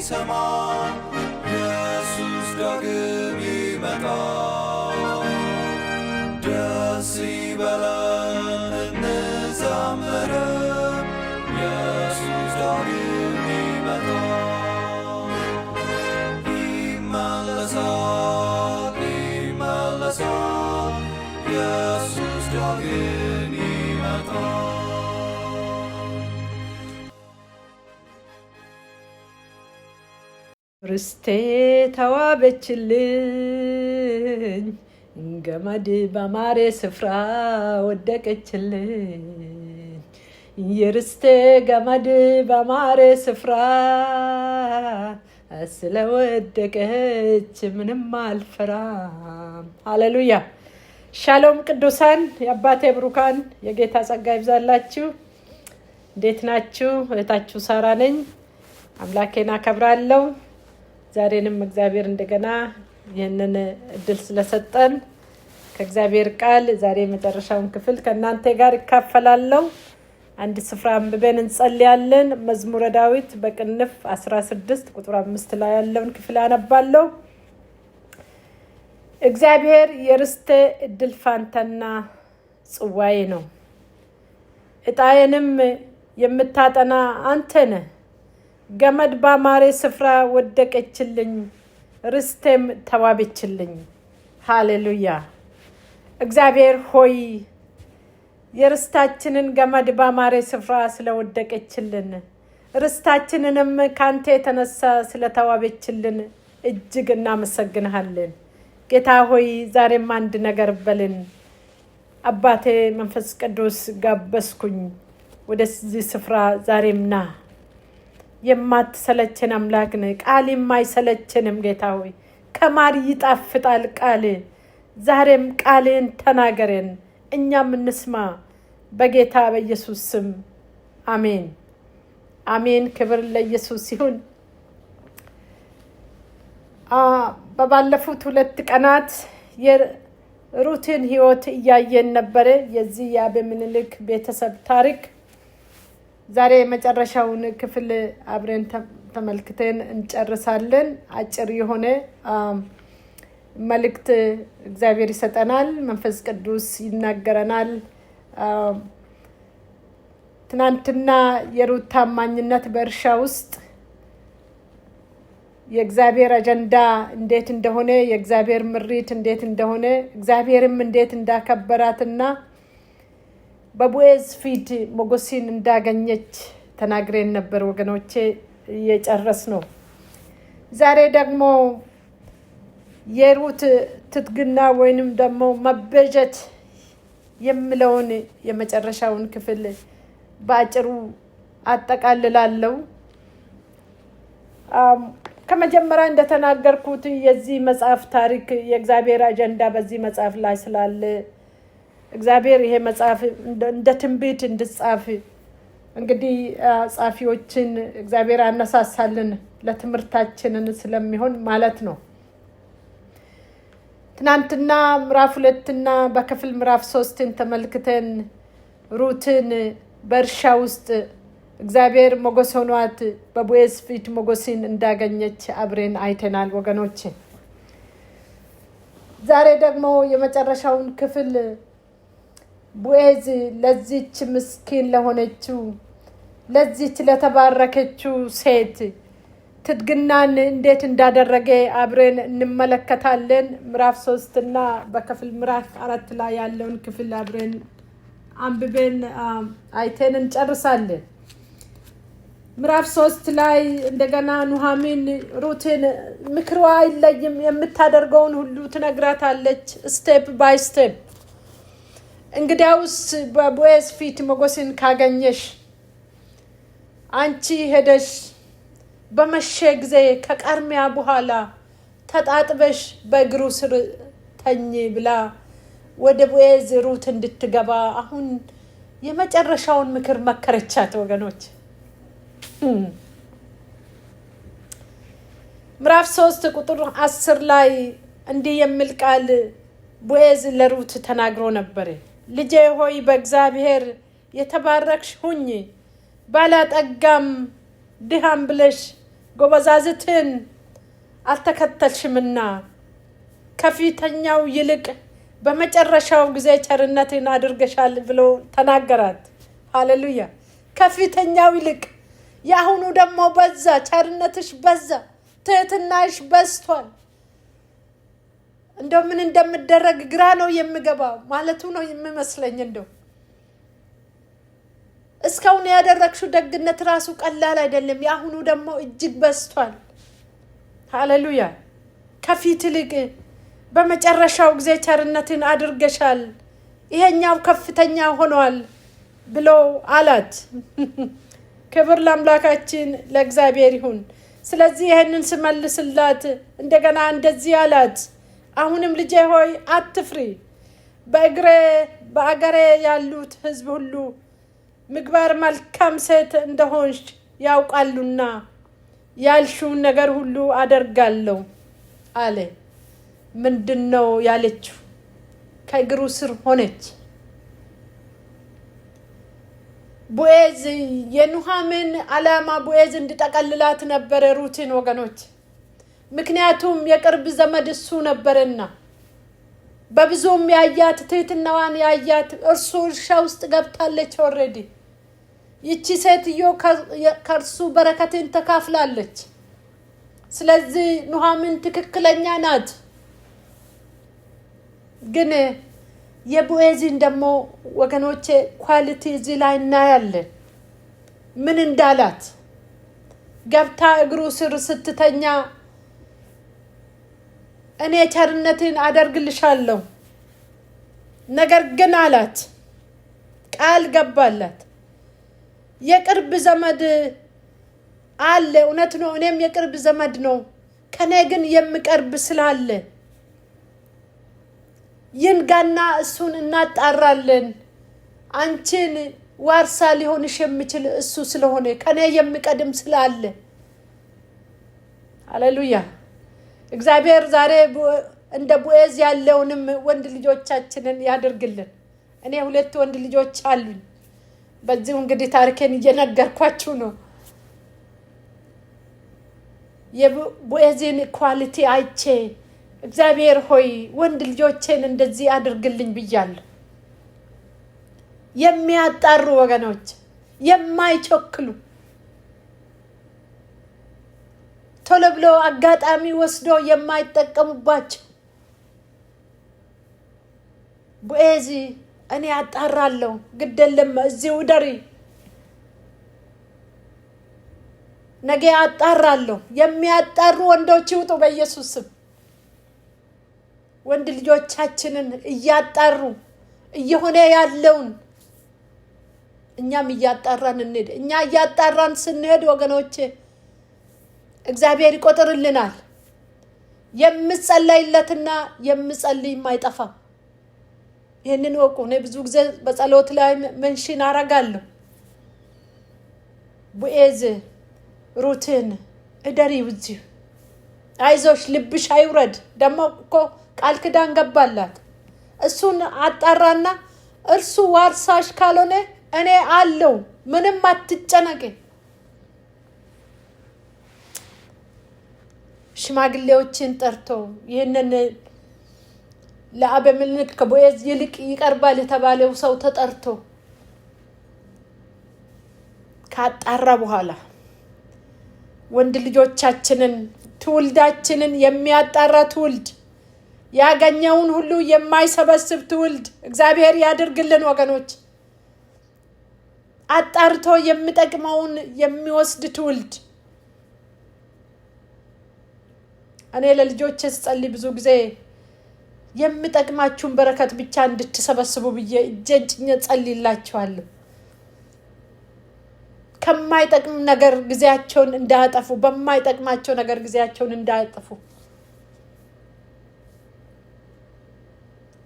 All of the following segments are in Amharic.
ሊሰማ ኢየሱስ ዳግም ይመጣል። ደስ ይበለን እንዘምር ኢየሱስ ዳግም ይመጣል። ይመለሳል ይመለሳል ኢየሱስ ዳግም ይመጣል። ርስቴ ተዋበችልኝ ገመድ በማሬ ስፍራ ወደቀችልኝ። የርስቴ ገመድ በማሬ ስፍራ ስለወደቀች ምንም አልፈራም። ሃሌሉያ። ሻሎም ቅዱሳን፣ የአባቴ ብሩካን፣ የጌታ ጸጋ ይብዛላችሁ። እንዴት ናችሁ? እህታችሁ ሳራ ነኝ። አምላኬን አከብራለሁ። ዛሬንም እግዚአብሔር እንደገና ይህንን እድል ስለሰጠን ከእግዚአብሔር ቃል ዛሬ መጨረሻውን ክፍል ከእናንተ ጋር እካፈላለሁ። አንድ ስፍራ አንብበን እንጸልያለን። መዝሙረ ዳዊት በቅንፍ 16 ቁጥር 5 ላይ ያለውን ክፍል አነባለሁ። እግዚአብሔር የርስቴ እድል ፋንታና ጽዋዬ ነው፣ ዕጣዬንም የምታጠና አንተ ነህ። ገመድ ባማረ ስፍራ ወደቀችልኝ፣ ርስቴም ተዋበችልኝ። ሃሌሉያ። እግዚአብሔር ሆይ የርስታችንን ገመድ ባማረ ስፍራ ስለወደቀችልን፣ ርስታችንንም ካንተ የተነሳ ስለተዋበችልን እጅግ እናመሰግንሃለን። ጌታ ሆይ ዛሬም አንድ ነገር በልን። አባቴ መንፈስ ቅዱስ ጋበዝኩኝ ወደዚህ ስፍራ። ዛሬም ና። የማትሰለችን አምላክ ነህ። ቃል የማይሰለችንም ጌታ ሆይ ከማር ይጣፍጣል ቃል። ዛሬም ቃልን ተናገረን፣ እኛም እንስማ። በጌታ በኢየሱስ ስም አሜን አሜን። ክብር ለኢየሱስ ይሁን። በባለፉት 2 ቀናት የሩትን ህይወት እያየን ነበረ። የዚህ የአቤሜሌክ ቤተሰብ ታሪክ ዛሬ መጨረሻውን ክፍል አብረን ተመልክተን እንጨርሳለን። አጭር የሆነ መልእክት እግዚአብሔር ይሰጠናል፣ መንፈስ ቅዱስ ይናገረናል። ትናንትና የሩት ታማኝነት በእርሻ ውስጥ የእግዚአብሔር አጀንዳ እንዴት እንደሆነ፣ የእግዚአብሔር ምሪት እንዴት እንደሆነ፣ እግዚአብሔርም እንዴት እንዳከበራትና በቦዔዝ ፊት ሞገስን እንዳገኘች ተናግረን ነበር ወገኖቼ። እየጨረስ ነው። ዛሬ ደግሞ የሩት ትትግና ወይንም ደግሞ መበጀት የሚለውን የመጨረሻውን ክፍል በአጭሩ አጠቃልላለሁ። ከመጀመሪያ እንደተናገርኩት የዚህ መጽሐፍ ታሪክ የእግዚአብሔር አጀንዳ በዚህ መጽሐፍ ላይ ስላለ እግዚአብሔር ይሄ መጽሐፍ እንደ ትንቢት እንድጻፍ እንግዲህ ጻፊዎችን እግዚአብሔር አነሳሳልን ለትምህርታችንን ስለሚሆን ማለት ነው። ትናንትና ምዕራፍ 2 እና በክፍል ምዕራፍ 3 ተመልክተን ሩትን በእርሻ ውስጥ እግዚአብሔር ሞገስ ሆኗት በቦዔዝ ፊት ሞገስን እንዳገኘች አብረን አይተናል ወገኖች። ዛሬ ደግሞ የመጨረሻውን ክፍል ቦዔዝ ለዚች ምስኪን ለሆነችው ለዚች ለተባረከችው ሴት ትድግናን እንዴት እንዳደረገ አብረን እንመለከታለን። ምዕራፍ 3 እና በክፍል ምዕራፍ 4 ላይ ያለውን ክፍል አብረን አንብበን አይተን እንጨርሳለን። ምዕራፍ 3 ላይ እንደገና ኑሃሚን ሩትን ምክሯ አይለይም፣ የምታደርገውን ሁሉ ትነግራታለች ስቴፕ ባይ ስቴፕ። እንግዲያውስ በቦዔዝ ፊት ሞገስን ካገኘሽ አንቺ ሄደሽ በመሸ ጊዜ ከቃርሚያ በኋላ ተጣጥበሽ በእግሩ ስር ተኝ ብላ ወደ ቦዔዝ ሩት እንድትገባ አሁን የመጨረሻውን ምክር መከረቻት ወገኖች። ምዕራፍ 3 ቁጥር 10 ላይ እንዲህ የሚል ቃል ቦዔዝ ለሩት ተናግሮ ነበር። ልጄ ሆይ በእግዚአብሔር የተባረክሽ ሁኚ፣ ባለጠጋም ድሃም ብለሽ ጎበዛዝትን አልተከተልሽምና ከፊተኛው ይልቅ በመጨረሻው ጊዜ ቸርነትን አድርገሻል ብሎ ተናገራት። ሃሌሉያ። ከፊተኛው ይልቅ የአሁኑ ደግሞ በዛ፣ ቸርነትሽ በዛ፣ ትህትናሽ በዝቷል። እንደው ምን እንደምደረግ ግራ ነው የምገባው ማለቱ ነው የሚመስለኝ። እንደው እስካሁን ያደረግሽው ደግነት ራሱ ቀላል አይደለም፣ የአሁኑ ደግሞ እጅግ በዝቷል። ሃሌሉያ። ከፊት ይልቅ በመጨረሻው ጊዜ ቸርነትን አድርገሻል፣ ይሄኛው ከፍተኛ ሆኗል ብሎ አላት። ክብር ለአምላካችን ለእግዚአብሔር ይሁን። ስለዚህ ይሄንን ስመልስላት እንደገና እንደዚህ አላት፣ አሁንም ልጄ ሆይ አትፍሪ፣ በአገሬ ያሉት ሕዝብ ሁሉ ምግባር መልካም ሴት እንደሆንሽ ያውቃሉና ያልሽውን ነገር ሁሉ አደርጋለሁ አለ። ምንድን ነው ያለችው? ከእግሩ ስር ሆነች። ቦዔዝ የኑሃምን ዓላማ ቦዔዝ እንዲጠቀልላት ነበረ ሩትን ወገኖች። ምክንያቱም የቅርብ ዘመድ እሱ ነበርና በብዙም ያያት፣ ትህትናዋን ያያት። እርሱ እርሻ ውስጥ ገብታለች ኦልሬዲ። ይቺ ሴትዮ ከእርሱ በረከትን ተካፍላለች። ስለዚህ ኑሃምን ትክክለኛ ናት። ግን የቦዔዝን ደግሞ ወገኖቼ ኳሊቲ እዚህ ላይ እናያለን። ምን እንዳላት ገብታ እግሩ ስር ስትተኛ እኔ ቸርነትን አደርግልሻለሁ፣ ነገር ግን አላት፣ ቃል ገባላት። የቅርብ ዘመድ አለ፣ እውነት ነው፣ እኔም የቅርብ ዘመድ ነው፣ ከኔ ግን የሚቀርብ ስላለ ይንጋና እሱን እናጣራለን። አንቺን ዋርሳ ሊሆንሽ የሚችል እሱ ስለሆነ ከኔ የሚቀድም ስላለ። ሃሌሉያ። እግዚአብሔር ዛሬ እንደ ቦዔዝ ያለውንም ወንድ ልጆቻችንን ያድርግልን። እኔ 2 ወንድ ልጆች አሉኝ። በዚሁ እንግዲህ ታሪኬን እየነገርኳችሁ ነው። የቦዔዝን ኳሊቲ አይቼ እግዚአብሔር ሆይ ወንድ ልጆቼን እንደዚህ አድርግልኝ ብያለሁ። የሚያጣሩ ወገኖች፣ የማይቸክሉ ቶሎ ብሎ አጋጣሚ ወስዶ የማይጠቀሙባቸው። ቦዔዝ እኔ አጣራለሁ፣ ግደለም እዚሁ ደሪ፣ ነገ አጣራለሁ። የሚያጣሩ ወንዶች ይውጡ በኢየሱስ ስም። ወንድ ልጆቻችንን እያጣሩ እየሆነ ያለውን እኛም እያጣራን እንሄድ። እኛ እያጣራን ስንሄድ ወገኖቼ እግዚአብሔር ይቆጥርልናል። የምጸለይለትና የምጸልይም አይጠፋም። ይህንን ወቁ። እኔ ብዙ ጊዜ በጸሎት ላይ መንሽን አረጋለሁ። ቦዔዝ ሩትን እደሪ ውዚህ፣ አይዞሽ፣ ልብሽ አይውረድ። ደግሞ እኮ ቃል ኪዳን ገባላት። እሱን አጣራና እርሱ ዋርሳሽ ካልሆነ እኔ አለው፣ ምንም አትጨነቂ። ሽማግሌዎችን ጠርቶ ይህንን ለአቤሜሌክ ከቦዔዝ ይልቅ ይቀርባል የተባለው ሰው ተጠርቶ ካጣራ በኋላ ወንድ ልጆቻችንን ትውልዳችንን የሚያጣራ ትውልድ፣ ያገኘውን ሁሉ የማይሰበስብ ትውልድ እግዚአብሔር ያድርግልን ወገኖች። አጣርቶ የሚጠቅመውን የሚወስድ ትውልድ። እኔ ለልጆቼ ስጸልይ ብዙ ጊዜ የሚጠቅማችሁን በረከት ብቻ እንድትሰበስቡ ብዬ እጄን ጭኜ ጸልይላችኋለሁ። ከማይጠቅም ነገር ጊዜያቸውን እንዳያጠፉ፣ በማይጠቅማቸው ነገር ጊዜያቸውን እንዳያጠፉ።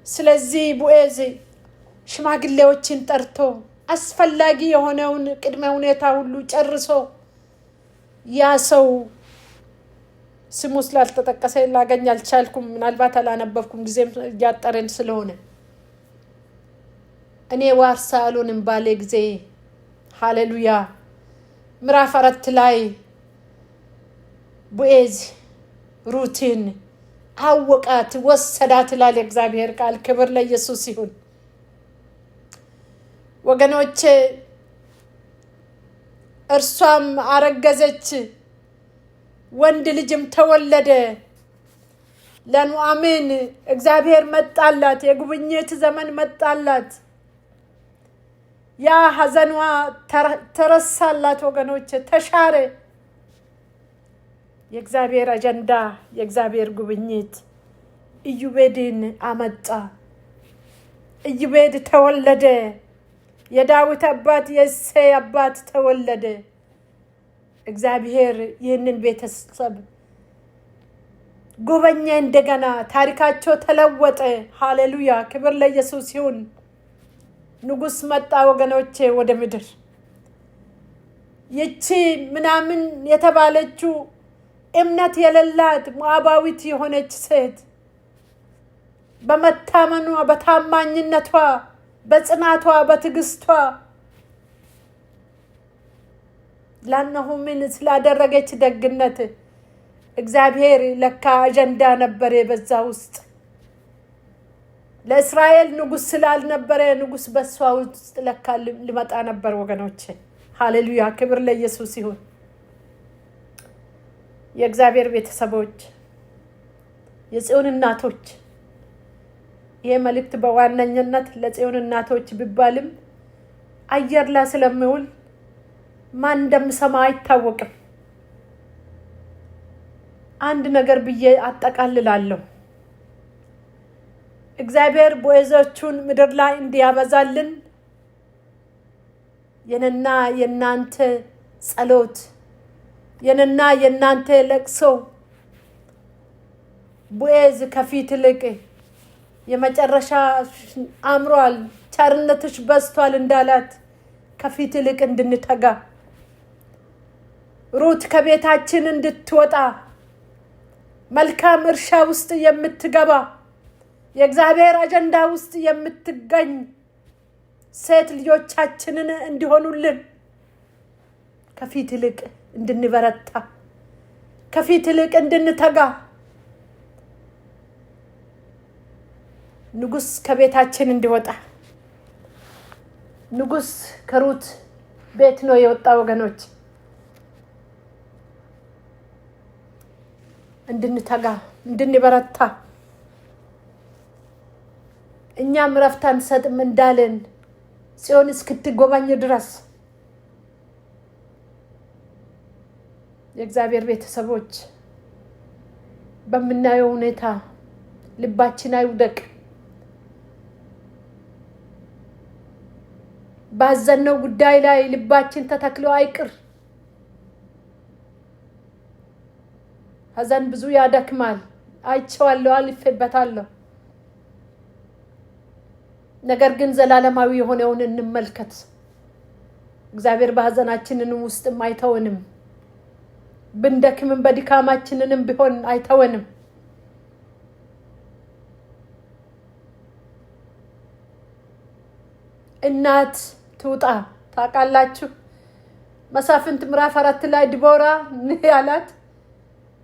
ስለዚህ ቦዔዝ ሽማግሌዎችን ጠርቶ አስፈላጊ የሆነውን ቅድመ ሁኔታ ሁሉ ጨርሶ ያ ሰው ስሙ ስላልተጠቀሰ ላገኝ አልቻልኩም፣ ምናልባት አላነበብኩም፣ ጊዜም እያጠረን ስለሆነ እኔ ዋርሳ አልሆንም ባለ ጊዜ ሃሌሉያ ምዕራፍ 4 ላይ ቦዔዝ ሩትን አወቃት፣ ወሰዳት ይላል የእግዚአብሔር ቃል። ክብር ለኢየሱስ ይሁን። ወገኖቼ እርሷም አረገዘች፣ ወንድ ልጅም ተወለደ። ለኑዓሚን እግዚአብሔር መጣላት፣ የጉብኝት ዘመን መጣላት። ያ ሐዘኗ ተረሳላት ወገኖቼ፣ ተሻረ። የእግዚአብሔር አጀንዳ፣ የእግዚአብሔር ጉብኝት ኢዮቤድን አመጣ። ኢዮቤድ ተወለደ። የዳዊት አባት የእሴይ አባት ተወለደ። እግዚአብሔር ይህንን ቤተሰብ ጎበኘ። እንደገና ታሪካቸው ተለወጠ። ሃሌሉያ! ክብር ለኢየሱስ ይሁን። ንጉሥ መጣ ወገኖቼ ወደ ምድር። ይቺ ምናምን የተባለችው እምነት የሌላት ሞዓባዊት የሆነች ሴት በመታመኗ፣ በታማኝነቷ፣ በጽናቷ፣ በትዕግስቷ ለኑዓሚን ስላደረገች ደግነት እግዚአብሔር ለካ አጀንዳ ነበረ በዛ ውስጥ። ለእስራኤል ንጉሥ ስላልነበረ ንጉሥ በሷ ውስጥ ለካ ሊመጣ ነበር ወገኖቼ። ሃሌሉያ! ክብር ለኢየሱስ ይሁን። የእግዚአብሔር ቤተሰቦች፣ የጽዮን እናቶች፣ ይሄ መልእክት በዋነኝነት ለጽዮን እናቶች ቢባልም አየር ላይ ስለሚውል ማን እንደምሰማ አይታወቅም። አንድ ነገር ብዬ አጠቃልላለሁ። እግዚአብሔር ቦዔዞቹን ምድር ላይ እንዲያበዛልን የነና የናንተ ጸሎት፣ የነና የናንተ ለቅሶ ቦዔዝ ከፊት ይልቅ የመጨረሻ አምሯል፣ ቸርነትሽ በዝቷል እንዳላት ከፊት ይልቅ እንድንተጋ፣ ሩት ከቤታችን እንድትወጣ መልካም እርሻ ውስጥ የምትገባ የእግዚአብሔር አጀንዳ ውስጥ የምትገኝ ሴት ልጆቻችንን እንዲሆኑልን ከፊት ይልቅ እንድንበረታ፣ ከፊት ይልቅ እንድንተጋ፣ ንጉሥ ከቤታችን እንዲወጣ። ንጉሥ ከሩት ቤት ነው የወጣ ወገኖች። እንድንተጋ፣ እንድንበረታ፣ እኛም ረፍት አንሰጥም እንዳለን ጽዮን እስክትጎበኝ ድረስ የእግዚአብሔር ቤተሰቦች በምናየው ሁኔታ ልባችን አይውደቅ። ባዘነው ጉዳይ ላይ ልባችን ተተክሎ አይቅር። ሐዘን ብዙ ያደክማል። አይቼዋለሁ፣ አልፌበታለሁ። ነገር ግን ዘላለማዊ የሆነውን እንመልከት። እግዚአብሔር በሐዘናችንን ውስጥም አይተወንም። ብንደክምም በድካማችንንም ቢሆን አይተወንም። እናት ትውጣ። ታውቃላችሁ መሳፍንት ምዕራፍ 4 ላይ ዲቦራ ያላት፣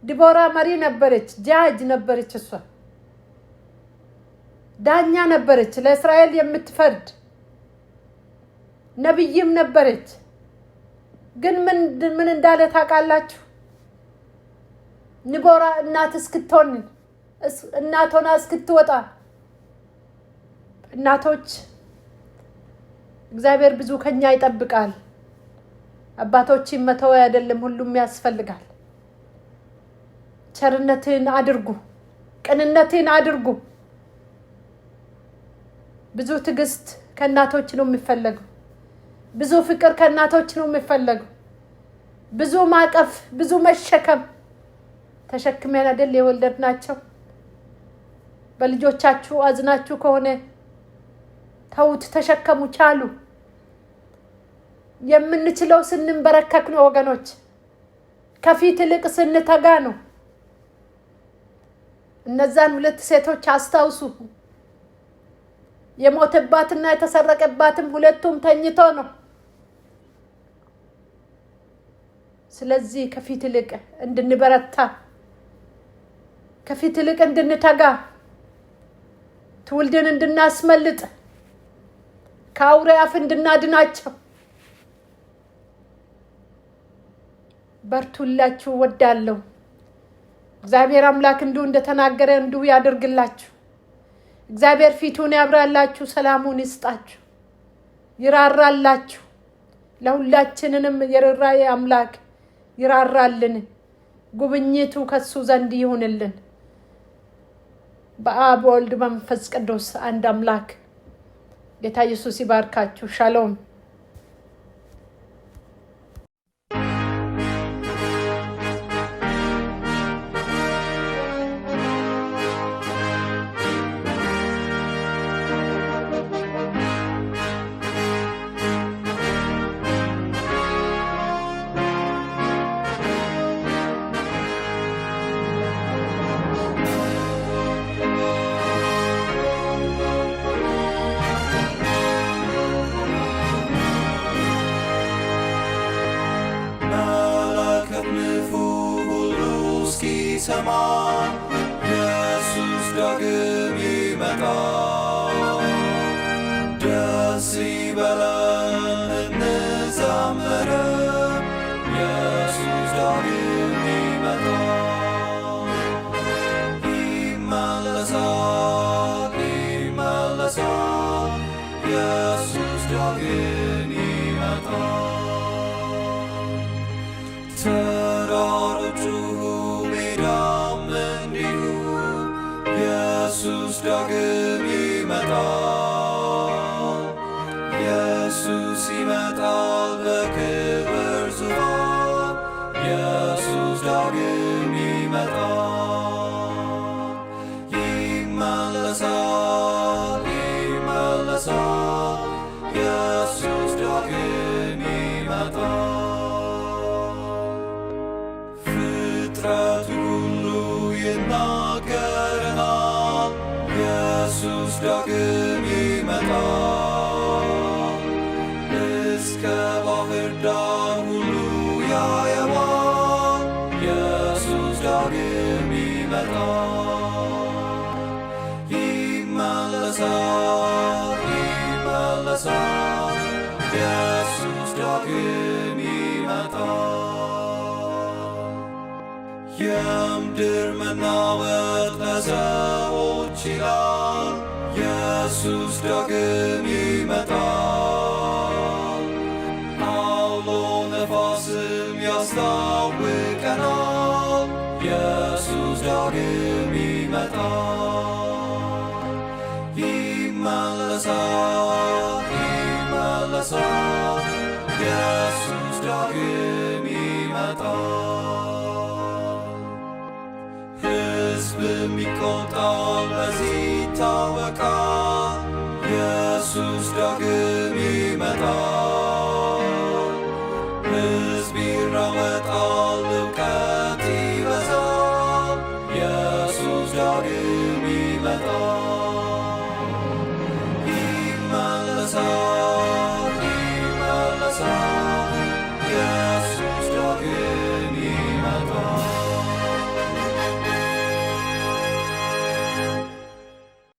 ዲቦራ መሪ ነበረች፣ ጃጅ ነበረች፣ እሷ ዳኛ ነበረች፣ ለእስራኤል የምትፈርድ ነብይም ነበረች። ግን ምን እንዳለ ታውቃላችሁ? ዲቦራ እናት እስክትሆን እናት ሆና እስክትወጣ። እናቶች እግዚአብሔር ብዙ ከኛ ይጠብቃል። አባቶችን መተው አይደለም፣ ሁሉም ያስፈልጋል። ቸርነትን አድርጉ፣ ቅንነትን አድርጉ። ብዙ ትዕግስት ከእናቶች ነው የሚፈለገው። ብዙ ፍቅር ከእናቶች ነው የሚፈለገው። ብዙ ማቀፍ፣ ብዙ መሸከም። ተሸክመን አይደል የወለድናቸው። በልጆቻችሁ አዝናችሁ ከሆነ ተውት፣ ተሸከሙ፣ ቻሉ። የምንችለው ስንንበረከክ ነው ወገኖች። ከፊት ይልቅ ስንተጋ ነው። እነዛን 2 ሴቶች አስታውሱ። የሞተባትና የተሰረቀባትም ሁለቱም ተኝቶ ነው። ስለዚህ ከፊት ይልቅ እንድንበረታ ከፊት ይልቅ እንድንተጋ ትውልድን እንድናስመልጥ ከአውሬ አፍ እንድናድናቸው በርቱላችሁ ወዳለው እግዚአብሔር አምላክ እንዲሁ እንደተናገረ እንዲሁ ያደርግላችሁ። እግዚአብሔር ፊቱን ያብራላችሁ፣ ሰላሙን ይስጣችሁ፣ ይራራላችሁ። ለሁላችንንም የርራዬ አምላክ ይራራልን። ጉብኝቱ ከሱ ዘንድ ይሁንልን። በአብ ወልድ መንፈስ ቅዱስ አንድ አምላክ ጌታ ኢየሱስ ይባርካችሁ። ሻሎም። ሰማ ኢየሱስ ዳግም ይመጣል። ደስ ይበለን እንዘምር፣ ኢየሱስ ዳግም ይመጣል። ይመለሳል ይመለሳል፣ ኢየሱስ ዳግም ይመጣል። ተራሮቹ ኢየሱስ ዳግም ይመጣል። ኢየሱስ ይመጣል በክብር ዙፋን። ኢየሱስ ዳግም ይመጣል። ይመለሳል ይመለሳል፣ ኢየሱስ ዳግም ይመጣል። ፍጥረቱ ሁሉ ይናገረናል፣ ኢየሱስ ዳግም ይመጣል። እስከ ባህር ዳር ሁሉ ያየዋል፣ ኢየሱስ ዳግም ይመጣል። ይመለሳል ይመለሳል፣ ኢየሱስ ዳግም ይመጣል። የምድር መናወጥ ለሰዎች ይላል፣ ኢየሱስ ዳግም ይመጣል። አውሎ ነፋስም ያስታውቀናል፣ ኢየሱስ ዳግም ይመጣል። ይመለሳል ይመለሳል፣ ኢየሱስ ዳግም ይመጣል። ሕዝብም ይቆጣል፣ በዚህ ይታወቃል፣ ኢየሱስ ዳግም